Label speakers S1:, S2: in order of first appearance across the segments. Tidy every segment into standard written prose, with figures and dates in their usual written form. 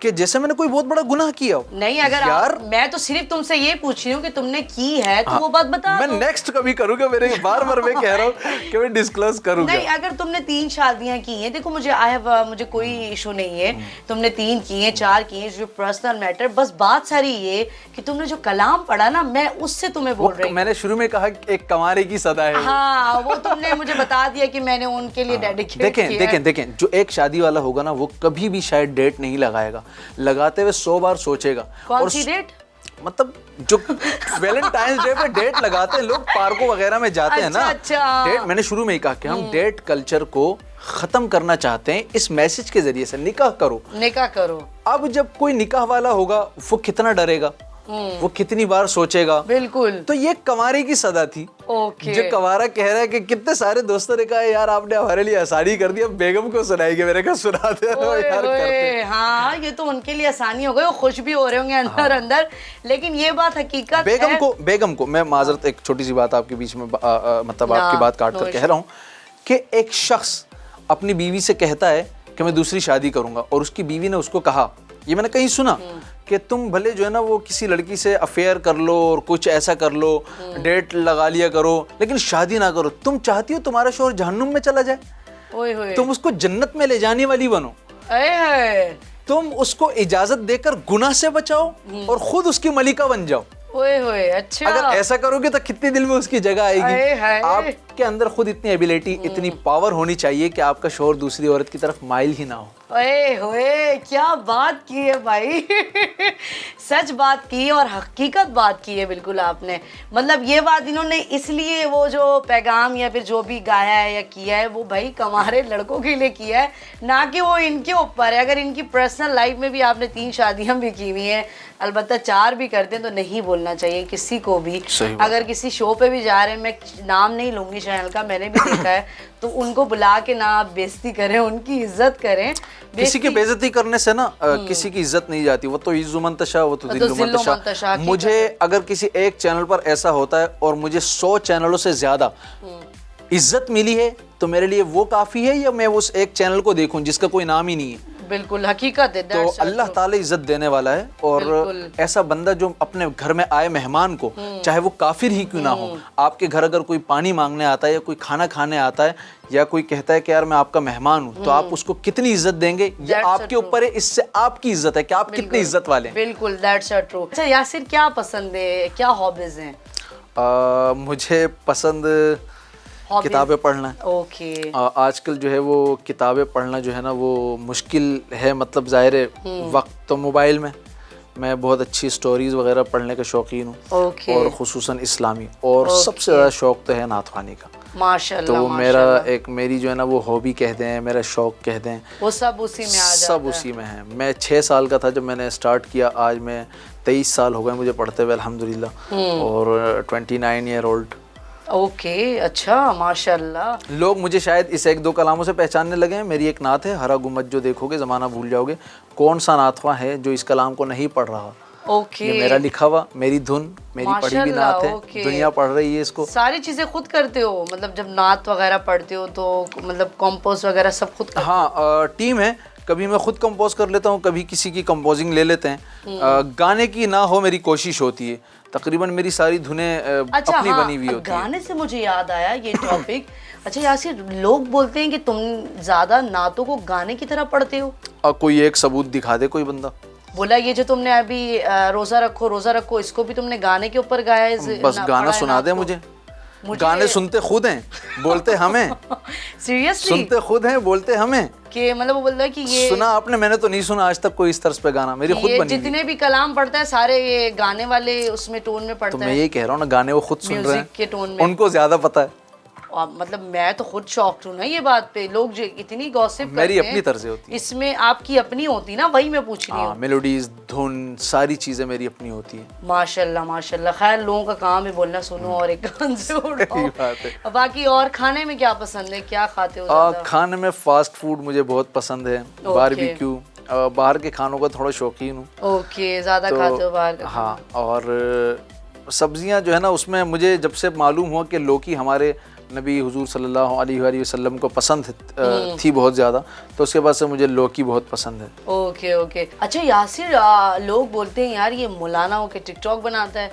S1: کہ جیسے میں نے کوئی بہت بڑا گناہ کیا ہو.
S2: نہیں اگر میں تو صرف تم سے یہ پوچھ رہی ہوں کہ تم نے کی ہے تو وہ بات بتا
S1: میں نیکسٹ کبھی کروں گا, میرے بار بار میں کہہ رہا ہوں کہ میں ڈسکلوز کروں گا.
S2: نہیں اگر تم نے 3 شادیاں کی ہیں, دیکھو مجھے کوئی ایشو نہیں ہے, تم نے 3 کی ہیں 4 کی ہیں, جو پرسنل میٹر, بس بات ساری یہ کہ تم نے جو کلام پڑھا نا, میں اس سے تمہیں بول رہی ہوں.
S1: میں نے شروع میں کہا کہ ایک کمارے کی صدا ہے.
S2: ہاں وہ تم نے مجھے بتا دیا کہ میں نے ان کے لیے ڈیڈیکیٹ کیا.
S1: دیکھیں جو ایک شادی والا ہوگا نا وہ کبھی بھی شاید ڈیٹ نہیں لگائے گا, لگاتے ہوئے 100 بار سوچے گا.
S2: کون سی ڈیٹ؟
S1: مطلب جو ویلنٹائنز ڈے پہ ڈیٹ لگاتے ہیں لوگ, پارکوں وغیرہ میں جاتے ہیں نا ڈیٹ. میں نے شروع میں ہی کہا کہ ہم ڈیٹ کلچر کو ختم کرنا چاہتے ہیں اس میسج کے ذریعے سے. نکاح کرو. اب جب کوئی نکاح والا ہوگا وہ کتنا ڈرے گا, وہ کتنی بار سوچے گا.
S2: بالکل.
S1: تو یہ کنوارے کی صدا تھی. جو کنوارا کہہ رہا ہے کہ کتنے سارے دوستوں نے کہا یار آپ نے ہمارے لیے آسانی کر دی, اب بیگم کو سنائے گے. میرے کہا سناتے ہیں یار, کرتے.
S2: ہاں یہ تو ان کے لیے آسانی ہو گئی, وہ خوش بھی ہو رہے ہوں گے اندر. لیکن یہ بات حقیقت ہے.
S1: بیگم کو میں معذرت ایک چھوٹی سی بات آپ کے بیچ میں مطلب آپ کی بات کاٹ کر کہہ رہا ہوں کہ ایک شخص اپنی بیوی سے کہتا ہے کہ میں دوسری شادی کروں گا, اور اس کی بیوی نے اس کو کہا, یہ میں نے کہیں سنا, کہ تم بھلے جو ہے نا وہ کسی لڑکی سے افیئر کر لو اور کچھ ایسا کر لو, ڈیٹ لگا لیا کرو, لیکن شادی نہ کرو. تم چاہتی ہو تمہارا شوہر جہنم میں چلا جائے, تم اس کو جنت میں لے جانے والی بنو, تم اس کو اجازت دے کر گناہ سے بچاؤ اور خود اس کی ملکہ بن جاؤ.
S2: اچھا
S1: اگر ایسا کرو گے تو کتنے دل میں اس کی جگہ آئے گی. آپ کے اندر خود اتنی ایبیلٹی, اتنی پاور ہونی چاہیے کہ آپ کا شوہر دوسری عورت کی طرف مائل ہی نہ ہو.
S2: کیا بات کی ہے بھائی, سچ بات کی اور حقیقت بات کی ہے بالکل آپ نے. مطلب یہ بات انہوں نے اس لیے وہ جو پیغام یا پھر جو بھی گایا ہے یا کیا ہے وہ بھائی کمارے لڑکوں کے لیے کیا ہے, نہ کہ وہ ان کے اوپر ہے. اگر ان کی پرسنل لائف میں بھی آپ نے 3 شادیاں بھی کی ہوئی ہیں, البتہ 4 بھی کرتے ہیں, تو نہیں بولنا چاہیے کسی کو بھی. اگر کسی شو پہ بھی جا رہے ہیں, میں نام نہیں لوں گی چینل کا, میں نے بھی دیکھا ہے, تو ان کو بلا کے نہ آپ بےزتی کریں, ان کی عزت کریں.
S1: کسی کی بےزتی کرنے سے نا کسی کی عزت نہیں جاتی. وہ تو عز من تشاء وہ تو ذل من تشاء. مجھے اگر کسی ایک چینل پر ایسا ہوتا ہے اور مجھے 100 چینلوں سے زیادہ عزت ملی ہے تو میرے لیے وہ کافی ہے, یا میں اس ایک چینل کو دیکھوں جس کا کوئی نام ہی نہیں ہے.
S2: بالکل حقیقت ہے.
S1: تو اللہ تعالی عزت دینے والا ہے, اور ایسا بندہ جو اپنے گھر میں آئے مہمان کو, چاہے وہ کافر ہی کیوں نہ ہو, آپ کے گھر اگر کوئی پانی مانگنے آتا ہے یا کوئی کھانا کھانے آتا ہے یا کوئی کہتا ہے کہ یار میں آپ کا مہمان ہوں, تو آپ اس کو کتنی عزت دیں گے یہ آپ کے اوپر ہے. اس سے آپ کی عزت ہے کہ آپ کتنی عزت والے ہیں.
S2: بالکل دیٹس ٹرو. اچھا یاسر, کیا پسند ہے, کیا ہابیز ہیں؟
S1: مجھے پسند کتابیں پڑھنا ہے.
S2: اوکے.
S1: آج کل جو ہے وہ کتابیں پڑھنا جو ہے نا وہ مشکل ہے, مطلب ظاہر ہے وقت تو موبائل میں بہت اچھی سٹوریز وغیرہ پڑھنے کا شوقین ہوں, اور خصوصاً اسلامی, اور سب سے زیادہ شوق تو ہے نعت خوانی کا.
S2: ماشاءاللہ.
S1: تو میرا ایک میری جو ہے نا وہ ہابی کہہ دیں, میرا شوق کہہ دیں,
S2: وہ سب اسی میں آ جاتا ہے.
S1: سب اسی میں ہے. میں 6 سال کا تھا جب میں نے سٹارٹ کیا, آج میں 23 سال ہو گئے مجھے پڑھتے ہوئے الحمدللہ, اور 29 ایئر اولڈ.
S2: اوکے. اچھا ماشاءاللہ.
S1: لوگ مجھے شاید اس 1-2 کلاموں سے پہچاننے لگے ہیں. میری ایک نعت ہے, ہرا گمت جو دیکھو گے زمانہ بھول جاؤ گے, کون سا نعت خواں ہے جو اس کلام کو نہیں پڑھ رہا.
S2: اوکے.
S1: یہ میرا لکھا ہوا, میری دھن, میری پڑھی بھی نعت ہے, دنیا پڑھ رہی ہے اس کو.
S2: ساری چیزیں خود کرتے ہو, مطلب جب نعت وغیرہ پڑھتے ہو تو مطلب کمپوز وغیرہ سب خود کرتے ہو؟
S1: ہاں ٹیم ہے, کبھی میں خود کمپوز کر لیتا ہوں, کبھی کسی کی کمپوزنگ لے لیتے ہیں. گانے کی نہ ہو میری کوشش ہوتی ہے. تقریباً میری ساری دھنیں اپنی بنی ہوئی ہوتی ہیں.
S2: گانے سے مجھے یاد آیا یہ ٹاپک. اچھا یاسر, لوگ بولتے ہیں کہ تم زیادہ نعتوں کو گانے کی طرح پڑھتے ہو.
S1: کوئی ایک ثبوت دکھا دے کوئی بندہ.
S2: بولا یہ جو تم نے ابھی روزہ رکھو, اس کو بھی تم نے گانے کے اوپر گایا ہے.
S1: بس گانا سنا دے مجھے. گانے سنتے خود ہیں, بولتے ہمیں.
S2: سیریسلی
S1: سنتے خود ہیں, بولتے ہمیں.
S2: کہ مطلب وہ بولتا ہے کہ یہ
S1: سنا آپ نے, میں نے تو نہیں سنا آج تک کوئی اس طرز پہ گانا. میری خود بنی
S2: جتنے بھی کلام پڑھتا ہے سارے یہ گانے والے اس میں ٹون میں پڑھتا ہے.
S1: تو میں یہی کہہ رہا ہوں نا, گانے وہ خود سن رہے
S2: میوزک کے ٹون میں,
S1: ان کو زیادہ پتہ ہے.
S2: مطلب میں تو خود شاکڈ ہوں نا یہ بات پہ. لوگ جو اتنی گوسپ کرتے ہیں,
S1: میری اپنی طرز ہوتی ہے.
S2: اس میں آپ کی اپنی ہوتی نا, وہی میں پوچھ رہی ہوں.
S1: میلوڈیز, دھن, ساری چیزیں میری اپنی ہوتی ہیں.
S2: ماشاءاللہ ماشاءاللہ. خیر لوگوں کا کام ہے بولنا, سنو اور ایک کان سے اڑاؤ. باقی اور کھانے میں کیا پسند ہے, کیا کھاتے ہو زیادہ؟
S1: کھانے میں فاسٹ فوڈ مجھے بہت پسند ہے, باربیکیو, باہر کے کھانوں کا تھوڑا شوقین ہوں.
S2: اوکے. زیادہ کھاتے ہو باہر کا؟
S1: ہاں. اور سبزیاں جو ہے نا اس میں مجھے جب سے معلوم ہوا کہ لوکی ہمارے نبی حضور صلی اللہ علیہ وآلہ وسلم کو پسند تھی بہت زیادہ، تو اس کے بعد سے مجھے لوکی بہت پسند ہے۔
S2: اوکے اوکے، اچھا یاسر، لوگ بولتے ہیں یار یہ مولانا ہو کے ٹک ٹاک بناتا ہے،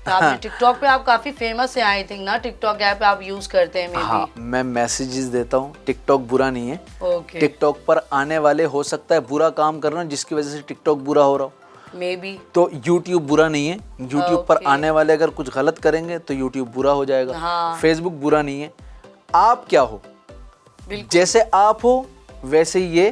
S2: آپ نے ٹک ٹاک پہ آپ کافی فیمس ہیں آئی تھنک نا، ٹک ٹاک ایپ آپ یوز کرتے ہیں؟
S1: ہاں، میں میسیجز دیتا ہوں، ٹک ٹاک برا نہیں ہے۔
S2: اوکے،
S1: ٹک ٹاک پر آنے والے ہو سکتا ہے برا کام کرنا جس کی وجہ سے ٹک ٹاک برا ہو رہا ہو،
S2: مے بی،
S1: تو یوٹیوب برا نہیں ہے۔ یوٹیوب پر آنے والے اگر کچھ غلط کریں گے تو یوٹیوب برا ہو جائے گا۔ فیس بک برا نہیں ہے۔ آپ کیا ہو، جیسے آپ ہو ویسے یہ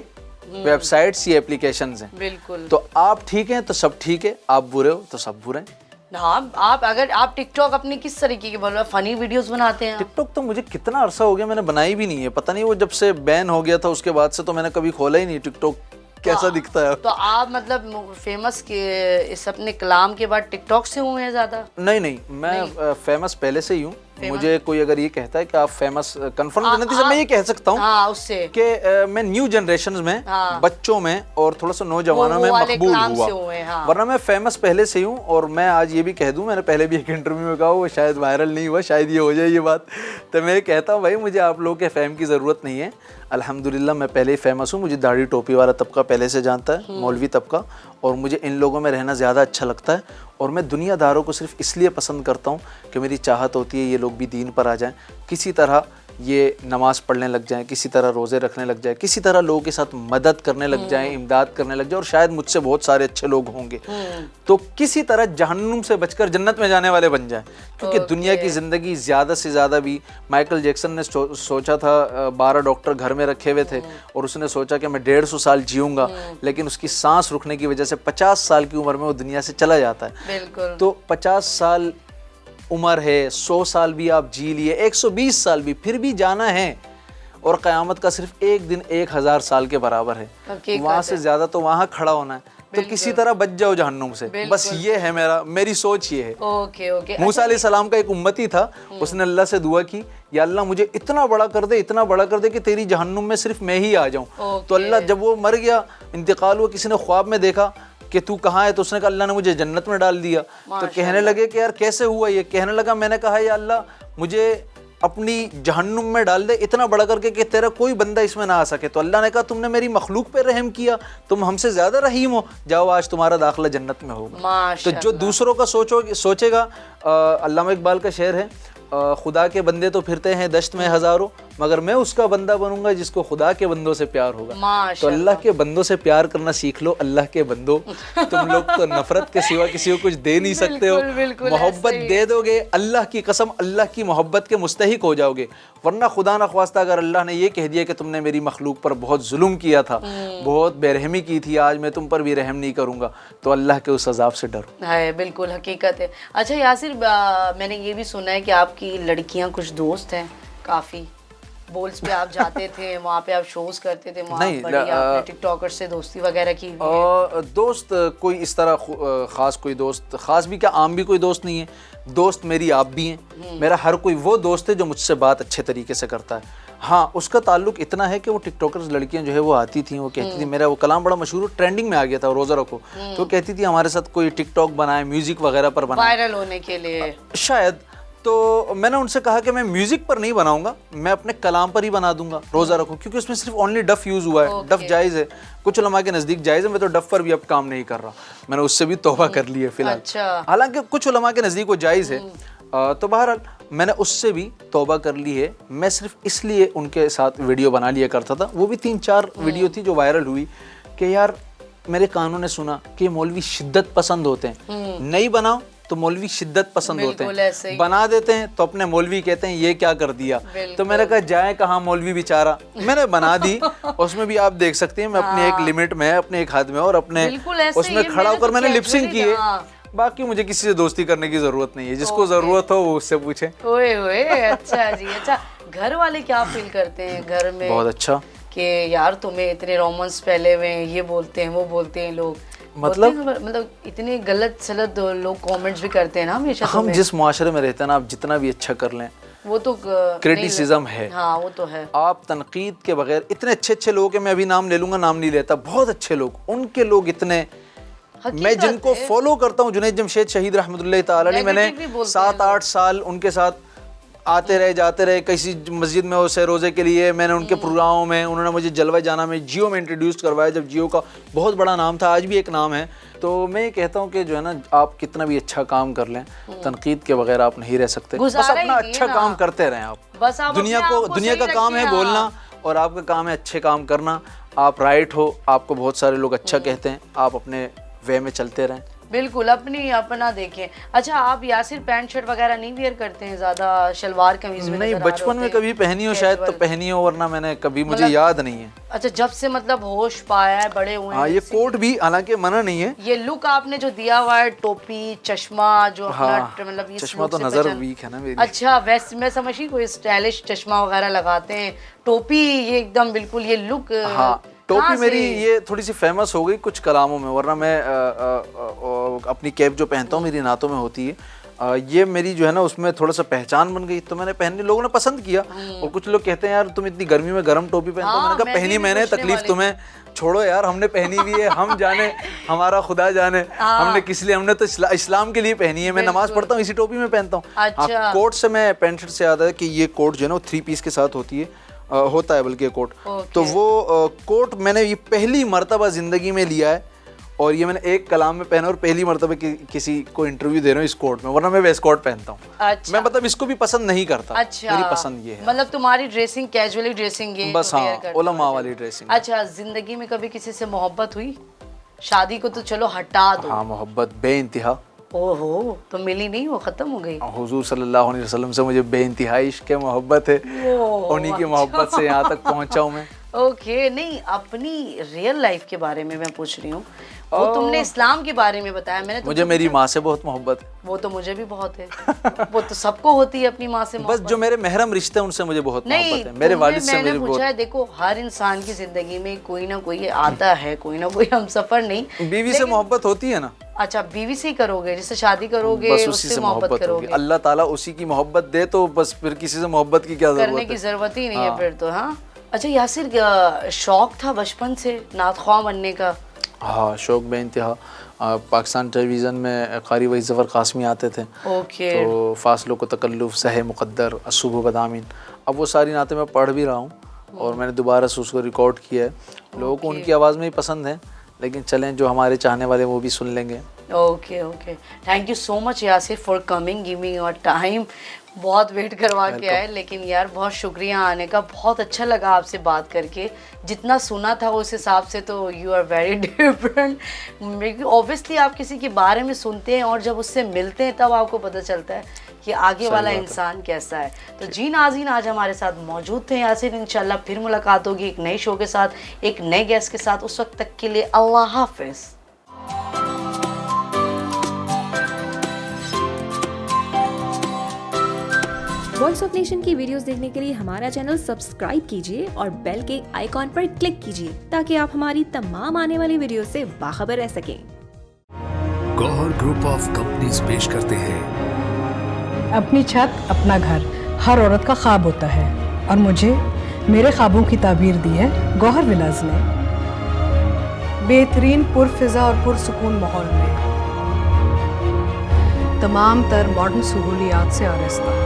S1: ویب سائٹس، یہ اپلیکیشنز ہیں،
S2: بالکل،
S1: تو آپ ٹھیک ہیں تو سب ٹھیک ہے، آپ برے ہو تو سب برے ہیں۔
S2: ہاں، آپ اگر آپ ٹک ٹاک اپنی کس طریقے کے بول رہے ہیں، فنی ویڈیوز بناتے ہیں؟
S1: ٹک ٹاک تو مجھے کتنا عرصہ ہو گیا میں نے بنائی بھی نہیں ہے، پتہ نہیں وہ جب سے بین ہو گیا تھا اس کے بعد سے تو میں نے کبھی کھولا ہی نہیں ٹک ٹاک کیسا دکھتا ہے۔
S2: تو آپ مطلب فیمس کے اس اپنے کلام کے بعد ٹک ٹاک سے ہوئے ہیں زیادہ؟
S1: نہیں، میں فیمس پہلے سے ہی ہوں۔ مجھے کوئی اگر یہ کہتا ہے کہ آپ فیمس کنفرم جنتی سے، میں یہ کہہ سکتا ہوں
S2: اس سے
S1: کہ میں نیو جنریشنز میں، بچوں میں اور تھوڑا سا نوجوانوں میں مقبول ہوا، ورنہ میں فیمس پہلے سے ہی ہوں۔ اور میں آج یہ بھی کہہ دوں، میں نے پہلے بھی ایک انٹرویو میں کہا، وہ شاید وائرل نہیں ہوا، شاید یہ ہو جائے یہ بات، تو میں کہتا ہوں بھائی مجھے آپ لوگوں کے فیم کی ضرورت نہیں ہے، الحمدللہ میں پہلے ہی فیمس ہوں۔ مجھے داڑھی ٹوپی والا طبقہ پہلے سے جانتا ہے، مولوی طبقہ، اور مجھے ان لوگوں میں رہنا زیادہ اچھا لگتا ہے۔ اور میں دنیا داروں کو صرف اس لیے پسند کرتا ہوں کہ میری چاہت ہوتی ہے یہ لوگ بھی دین پر آ جائیں، کسی طرح یہ نماز پڑھنے لگ جائیں، کسی طرح روزے رکھنے لگ جائیں، کسی طرح لوگوں کے ساتھ مدد کرنے لگ جائیں، امداد کرنے لگ جائیں، اور شاید مجھ سے بہت سارے اچھے لوگ ہوں گے، تو کسی طرح جہنم سے بچ کر جنت میں جانے والے بن جائیں۔ کیونکہ دنیا کی زندگی زیادہ سے زیادہ بھی، مائیکل جیکسن نے سوچا تھا، 12 ڈاکٹر گھر میں رکھے ہوئے تھے اور اس نے سوچا کہ میں 150 سال جیوں گا، لیکن اس کی سانس رکنے کی وجہ سے 50 سال کی عمر میں وہ دنیا سے چلا جاتا ہے۔ تو 50 سال عمر ہے، 100 سال بھی آپ جی لیے، 120 سال بھی، پھر بھی جانا ہے، اور قیامت کا صرف ایک دن 1000 سال کے برابر ہے، وہاں سے زیادہ تو وہاں کھڑا ہونا ہے، تو کسی طرح بچ جاؤ جہنم سے، بس یہ ہے میری سوچ یہ ہے۔ موسیٰ علیہ السلام کا ایک امتی تھا، اس نے اللہ سے دعا کی، یا اللہ مجھے اتنا بڑا کر دے، اتنا بڑا کر دے کہ تیری جہنم میں صرف میں ہی آ جاؤں۔ تو اللہ جب وہ مر گیا، انتقال ہوا، کسی نے خواب میں دیکھا کہ تو کہاں ہے، تو اس نے کہا اللہ نے مجھے جنت میں ڈال دیا۔ تو کہنے لگے کہ یار کیسے ہوا یہ؟ کہنے لگا میں نے کہا یا اللہ مجھے اپنی جہنم میں ڈال دے اتنا بڑا کر کے کہ تیرا کوئی بندہ اس میں نہ آ سکے۔ تو اللہ نے کہا تم نے میری مخلوق پہ رحم کیا، تم ہم سے زیادہ رحیم ہو، جاؤ آج تمہارا داخلہ جنت میں ہوگا۔ تو جو دوسروں کا سوچے گا، علامہ اقبال کا شعر ہے، خدا کے بندے تو پھرتے ہیں دشت میں ہزاروں، مگر میں اس کا بندہ بنوں گا جس کو خدا کے بندوں سے پیار ہوگا۔ تو اللہ کے بندوں سے پیار کرنا سیکھ لو۔ اللہ کے بندوں، تم لوگ تو نفرت کے سوا کسی کو کچھ دے نہیں سکتے ہو، محبت دے دو گے، اللہ کی قسم اللہ کی محبت کے مستحق ہو جاؤ گے، ورنہ خدا نخواستہ اگر اللہ نے یہ کہہ دیا کہ تم نے میری مخلوق پر بہت ظلم کیا تھا، بہت بے رحمی کی تھی، آج میں تم پر بھی رحم نہیں کروں گا، تو اللہ کے اس عذاب سے ڈرو۔
S2: ہے، بالکل حقیقت ہے۔ اچھا یاسر، میں نے یہ بھی سنا ہے کہ آپ کی لڑکیاں کچھ دوست ہیں، کافی بولز پہ آپ جاتے تھے، وہاں پہ آپ شوز کرتے تھے، وہاں پر آپ نے ٹک ٹاکر سے دوستی وغیرہ کی؟
S1: دوست کوئی اس طرح خاص کوئی دوست، خاص بھی کیا عام بھی کوئی دوست نہیں ہے، دوست میری آپ بھی ہیں، میرا ہر کوئی وہ دوست ہے جو مجھ سے بات اچھے طریقے سے کرتا ہے۔ ہاں، اس کا تعلق اتنا ہے کہ وہ ٹک ٹاکرز لڑکیاں جو ہے وہ آتی تھیں، وہ کہتی تھیں، میرا وہ کلام بڑا مشہور ٹرینڈنگ میں آ گیا تھا، روزہ رکھو، تو وہ کہتی تھی ہمارے ساتھ کوئی ٹک ٹاک بنائے، میوزک وغیرہ پر بنائے،
S2: وائرل ہونے کے لیے
S1: شاید۔ تو میں نے ان سے کہا کہ میں میوزک پر نہیں بناؤں گا، میں اپنے کلام پر ہی بنا دوں گا روزہ رکھو، کیونکہ اس میں صرف اونلی ڈف یوز ہوا ہے، ڈف جائز ہے، کچھ علماء کے نزدیک جائز ہے، میں تو ڈف پر بھی اب کام نہیں کر رہا، میں نے اس سے بھی توبہ کر لی ہے فی الحال، حالانکہ کچھ علماء کے نزدیک وہ جائز ہے۔ تو بہرحال میں نے اس سے بھی توبہ کر لی ہے، میں صرف اس لیے ان کے ساتھ ویڈیو بنا لیا کرتا تھا، وہ بھی 3-4 ویڈیو تھی جو وائرل ہوئی کہ یار میرے کانوں نے سنا کہ مولوی شدت پسند ہوتے ہیں، نہیں بناؤ تو مولوی شدت پسند ہوتے ہیں، بنا دیتے ہیں تو اپنے مولوی کہتے ہیں یہ کیا کر دیا، تو میں نے کہا جائے کہاں مولوی بیچارہ، میں نے بنا دی، اس میں بھی آپ دیکھ سکتے ہیں میں اپنے ایک لمٹ میں، اپنے ایک ہاتھ میں، اور اپنے اس میں کھڑا ہو کر میں نے لپسنگ کی ہے، باقی مجھے کسی سے دوستی کرنے کی ضرورت نہیں ہے، جس کو ضرورت ہو وہ اس سے پوچھے۔
S2: اوئے ہوئے، اچھا جی، اچھا گھر والے کیا فیل کرتے ہیں گھر میں؟
S1: بہت اچھا
S2: کہ یار تمہیں اتنے رومانس پھیلے ہوئے ہیں، یہ بولتے ہیں وہ بولتے ہیں لوگ، مطلب اتنے غلط سلط لوگ کامنٹس بھی کرتے ہیں نا ہمیشہ؟
S1: ہم جس معاشرے میں رہتے ہیں نا، آپ جتنا بھی اچھا کر لیں
S2: وہ تو
S1: کریٹیسزم ہے،
S2: ہاں وہ تو ہے،
S1: آپ تنقید کے بغیر، اتنے اچھے لوگ ہیں، میں ابھی نام لے لوں گا، نام نہیں لیتا، بہت اچھے لوگ، ان کے لوگ اتنے، میں جن کو فالو کرتا ہوں، جنید جمشید شہید رحمۃ اللہ تعالی علیہ، میں نے 7-8 سال ان کے ساتھ آتے رہے جاتے رہے. کسی مسجد میں اسے روزے کے لیے میں نے ان کے پروگراموں میں, انہوں نے مجھے جلوہ جانا میں جیو میں انٹروڈیوس کروایا, جب جیو کا بہت بڑا نام تھا, آج بھی ایک نام ہے. تو میں یہ کہتا ہوں کہ جو ہے نا, آپ کتنا بھی اچھا کام کر لیں, تنقید کے بغیر آپ نہیں رہ سکتے. بس اپنا اچھا کام کرتے رہیں آپ. دنیا کا کام ہے بولنا, اور آپ کا کام ہے اچھے کام کرنا. آپ رائٹ ہو, آپ کو بہت سارے لوگ اچھا کہتے ہیں, آپ اپنے وے میں چلتے رہیں.
S2: بالکل اپنا دیکھیں. اچھا آپ یاسر پینٹ شرٹ وغیرہ نہیں ویئر کرتے ہیں زیادہ, شلوار قمیض میں؟ نہیں,
S1: بچپن میں کبھی پہنی ہو شاید تو پہنی ہو, ورنہ میں نے کبھی, مجھے یاد نہیں ہے.
S2: اچھا جب سے مطلب ہوش پایا ہے, بڑے ہوئے ہیں.
S1: ہاں, یہ کوٹ بھی حالانکہ منع نہیں ہے.
S2: یہ لک آپ نے جو دیا ہوا ہے, ٹوپی, چشمہ, جو مطلب
S1: چشمہ تو نظر ویک ہے نا میری.
S2: اچھا ویسے میں سمجھی کوئی اسٹائلش چشمہ وغیرہ لگاتے ہیں, ٹوپی, یہ ایک دم بالکل یہ لک.
S1: ہاں, ٹوپی میری یہ تھوڑی سی فیمس ہو گئی کچھ کلاموں میں, ورنہ میں اپنی کیپ جو پہنتا ہوں میری نعتوں میں ہوتی ہے, یہ میری جو ہے نا اس میں تھوڑا سا پہچان بن گئی, تو میں نے پہننے, لوگوں نے پسند کیا. اور کچھ لوگ کہتے ہیں یار تم اتنی گرمی میں گرم ٹوپی پہنتے ہو. میں نے کہا پہنی میں نے, تکلیف تمہیں, چھوڑو یار, ہم نے پہنی بھی ہے, ہم جانے, ہمارا خدا جانے, ہم نے کس لیے, ہم نے تو اسلام کے لیے پہنی ہے. میں نماز پڑھتا ہوں اسی ٹوپی میں پہنتا ہوں. کوٹ سے میں پینٹ شرٹ سے یاد ہے کہ یہ کوٹ جو ہے نا 3 پیس کے ساتھ ہوتا ہے بلکہ کوٹ. تو وہ کوٹ میں نے یہ پہلی مرتبہ زندگی میں لیا ہے, اور یہ میں نے ایک کلام میں پہنا, اور پہلی مرتبہ کسی کو انٹرویو دے رہا ہوں اس کوٹ میں, ورنہ میں ویسٹ کوٹ پہنتا ہوں. میں مطلب اس کو بھی پسند نہیں کرتا. میری پسند یہ ہے.
S2: مطلب تمہاری ڈریسنگ کیجولی ڈریسنگ ہے
S1: بس, ہاں, علماء والی ڈریسنگ.
S2: اچھا زندگی میں کبھی کسی سے محبت ہوئی؟ شادی کو تو چلو ہٹا دو.
S1: ہاں, محبت بے انتہا.
S2: اوہو, تو ملی نہیں, وہ ختم ہو گئی.
S1: حضور صلی اللہ علیہ وسلم سے مجھے بے انتہا عشق ہے, محبت ہے, انہی کی محبت سے یہاں تک پہنچا ہوں میں.
S2: اوکے, نہیں اپنی ریئل لائف کے بارے میں پوچھ رہی ہوں. وہ تم نے اسلام کے بارے میں بتایا, میں نے
S1: مجھے میری ماں سے بہت محبت ہے.
S2: وہ تو مجھے بھی بہت ہے, وہ تو سب کو ہوتی ہے اپنی ماں سے محبت.
S1: بس جو میرے محرم رشتے ہیں ان سے مجھے بہت محبت ہے. میرے والد سے
S2: میں نے پوچھا ہے, دیکھو ہر انسان کی زندگی میں کوئی نہ کوئی آتا ہے, کوئی نہ کوئی ہم سفر. نہیں,
S1: بیوی سے محبت ہوتی ہے نا.
S2: اچھا بیوی سے ہی کرو گے, جس سے شادی کرو گے
S1: بس اسی سے محبت کرو گے. اللہ تعالیٰ اسی کی محبت دے تو بس پھر کسی سے محبت کی کیا ضرورت ہے,
S2: کرنے کی ضرورت ہی نہیں ہے پھر تو. ہاں اچھا یاسر, شوق تھا بچپن سے نعت خواں بننے کا؟
S1: ہاں, شوق بے انتہا. پاکستان ٹیلی ویژن میں قاری وحید ظفر قاسمی آتے تھے. تو فاصلوں کو تکلف, سہے مقدر, الصبح بدامین, اب وہ ساری نعتیں میں پڑھ بھی رہا ہوں, اور میں نے دوبارہ سے اس کو ریکارڈ کیا ہے. لوگوں کو ان کی آواز میں ہی پسند ہے, لیکن چلیں جو ہمارے چاہنے والے وہ بھی سن لیں گے.
S2: Okay, thank you so much Yasir for coming, give me your time. بہت ویٹ کروا کے آئے, لیکن یار بہت شکریہ آنے کا. بہت اچھا لگا آپ سے بات کر کے. جتنا سنا تھا اس حساب سے تو you are very different. Obviously آپ کسی کے بارے میں سنتے ہیں اور جب اس سے ملتے ہیں تب آپ کو پتہ چلتا ہے کہ آگے والا انسان کیسا ہے. تو جی ناظرین, آج ہمارے ساتھ موجود تھے یاسر. انشاءاللہ پھر ملاقات ہوگی ایک نئے شو کے ساتھ, ایک نئے گیسٹ کے ساتھ. اس وقت تک کے لیے اللہ حافظ.
S3: وائس آف نیشن کی ویڈیوز دیکھنے کے لیے ہمارا چینل سبسکرائب کیجیے اور بیل کے آئیکن پر کلک کیجیے تاکہ آپ ہماری تمام آنے والی ویڈیوز سے باخبر رہ سکیں.
S4: گوہر گروپ آف کمپنیز پیش کرتے ہیں
S5: اپنی چھت اپنا گھر ہر عورت کا خواب ہوتا ہے, اور مجھے میرے خوابوں کی تعبیر دی ہے گوہر ولاز نے. بہترین پرفضا اور پرسکون ماحول میں تمام تر ماڈرن سہولیات سے آراستہ,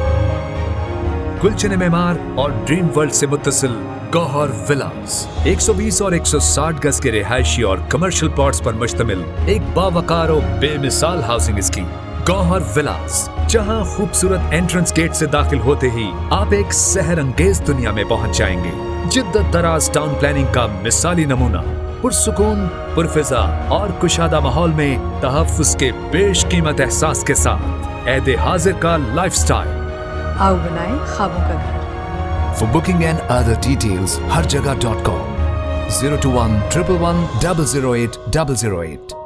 S4: گلچن معمار اور ڈریم ورلڈ سے متصل گوہر ولاز 120 اور 160 گز کے رہائشی اور کمرشل پلاٹس پر مشتمل ایک باوقار و بے مثال ہاؤسنگ اسکیم. گوہر ولاز, جہاں خوبصورت انٹرنس گیٹ سے داخل ہوتے ہی آپ ایک سحر انگیز دنیا میں پہنچ جائیں گے. جدت دراز ٹاؤن پلاننگ کا مثالی نمونہ, پرسکون, پرفضا اور کشادہ ماحول میں تحفظ کے بیش قیمت احساس کے ساتھ عہد حاضر کا لائف سٹائل.
S5: آؤ بنائیں خوابوں کا گھر.
S4: For booking and other details, harjagah.com 021 111 008 008.